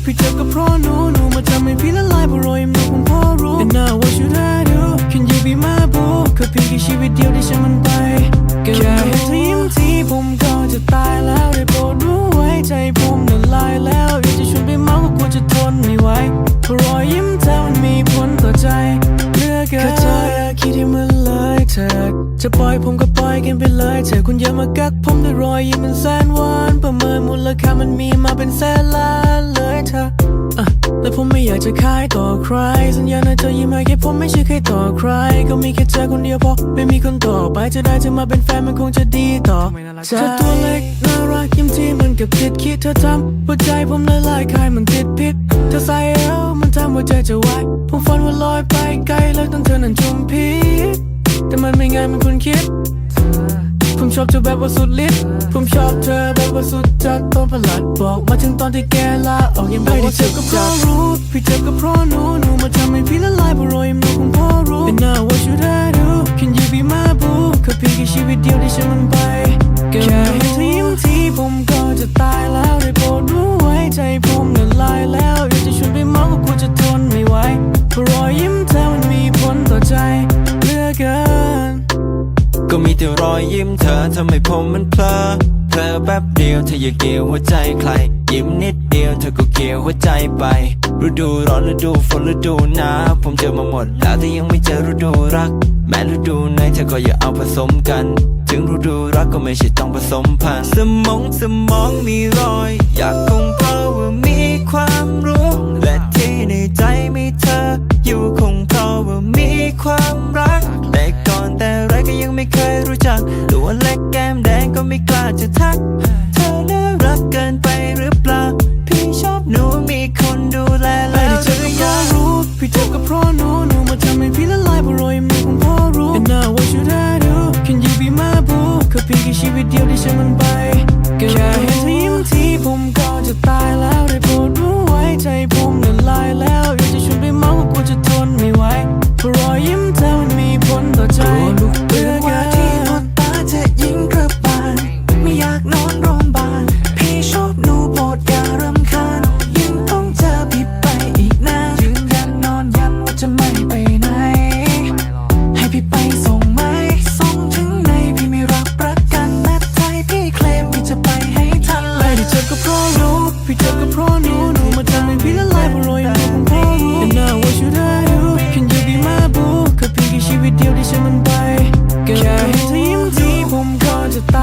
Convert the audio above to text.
พี่เจ็บก็เพราะหนูมาทำให้พี่ละลายเพราะรอยยิ้มหนูคงพอรู้ And now what should I do Can you be my boo แค่เพียงแค่ชีวิตเดียวที่ฉันมันไปแค่เห็นเธอยิ้มทีผมก็จะตายแล้วได้โปรดรู้ไว้ใจผมละลายแล้วอยากจะชวนไปเมาก็กลัวจะทนไม่ไหวเพราะรอยยิ้มเธอมันมีผลต่อใจเหลือเกินแค่เธออยากคิดให้มันเลยเธอจะปล่อยผมก็ปล่อยกันไปเลยเธอคุณอย่ามากักผมด้วยรอยยิ้มมันแสนหวานประเมินมูลค่ามันมีมาเป็นแสนล้านเลยเธอและผมไม่อยากจะขายต่อใครสัญญานะเธอยิ้มให้แค่ผมไม่ใช่ใครต่อใครก็มีแค่เธอคนเดียวพอไม่มีคนต่อไปจะได้เธอมาเป็นแฟนมันคงจะดีต่อเธอตัวเล็กน่ารักยิ้มที่มันกับติดคิดเธอทำหัวใจผมละลายคายมันติดพิษเธอใส่เอวมันทำหัวใจจะวายผมฝันว่าลอยไปไกลแล้วต้องเธอนั้นจุ่มพิษแต่มันไม่ง่ายเหมือนคุณคิดผมชอบเธอแบบว่าสุดฤทธิ์ผมชอบเธอแบบว่าสุดจัดตอนประหลาดบอกมาถึงตอนที่แกลาออกยังไม่ได้เจ็บก็เพราะรู้พี่เจ็บก็เพราะหนูมาทำให้พี่ละลายเพราะรอยยิ้มหนูคงพอรู้ And now what should I do Can you be my boo แค่เพียงแค่ชีวิตเดียวที่ฉันมันไปแค่เห็นเธอยิ้มทีผมก็จะตายแล้วได้โปรดรู้ไว้ใจผมละลายแล้วอยากจะชวนไปเมาก็กลัวจะทนไม่ไหวเพราะรอยยิ้มเธอมันมีผลต่อใจเหลือเกินก็มีแต่รอยยิ้มเธอทำให้ผมมันเพลอแป๊บเดียวเธออย่าเกี่ยวหัวใจใครยิ้มนิดเดียวเธอก็เกี่ยวหัวใจไปฤดูร้อนฤดูฝนฤดูหนาวผมเจอมาหมดแล้วแต่ยังไม่เจอฤดูรักแม้ฤดูไหนเธอก็อย่าเอาผสมกันถึงฤดูรักก็ไม่ใช่ต้องผสมพันธุ์สมองมีรอยอยากคงเพราะว่ามีความรู้และที่ในใจมีเธออยู่คงเพราะว่ามีความรักแต่ก่อนแต่ไรก็ยังไม่เคยรู้จักตัวเล็กแก้มแดงก็ไม่กล้าจะทักเธอน่ารักเกินไปหรือเปล่าพี่ชอบหนูมีคนดูแลแล้วหรือยังรู้พี่เจ็บก็เพราะหนูมาทำให้พี่ละลายเพราะรอยยิ้มหนูคงพอรู้ And now what should I do Can you be my boo แค่เพียงแค่ชีวิตเดียวที่ฉันมันไปแค่เห็นเธอยิ้มทีผมก็จะตายแล้วได้โปรดรู้ไว้ใจผมละลายแล้วอยากจะชวนไปเมาก็กลัวจะทนไม่ไหวเพราะรอยยิ้มเธอมันมีผลต่อใจเตือนว่าที่ดวงตาจะยิ่งกระบาลไม่อยากนอนโรงพยาบาลพี่ชอบหนูโปรดอย่ารำคาญยิ่งต้องเจอพี่ไปอีกนานยืนยันนอนยันว่าจะไม่ไปไหนให้พี่ไปส่งไหมส่งถึงไหนพี่ไม่รับประกันแม้ใจพี่เคลมพี่จะไปให้ทันเลยที่เจ็บก็เพราะรู้พี่เจ็บก็เพราะหนูมาทำให้พี่ละลายเพราะรอยยิ้มหนูคงพอรู้ And now what should I do Can you be my boo แค่เพียงแค่ชีวิตเดียวที่ฉันมันไปแค่เห็นเธอยิ้มทีผมก็จะตาย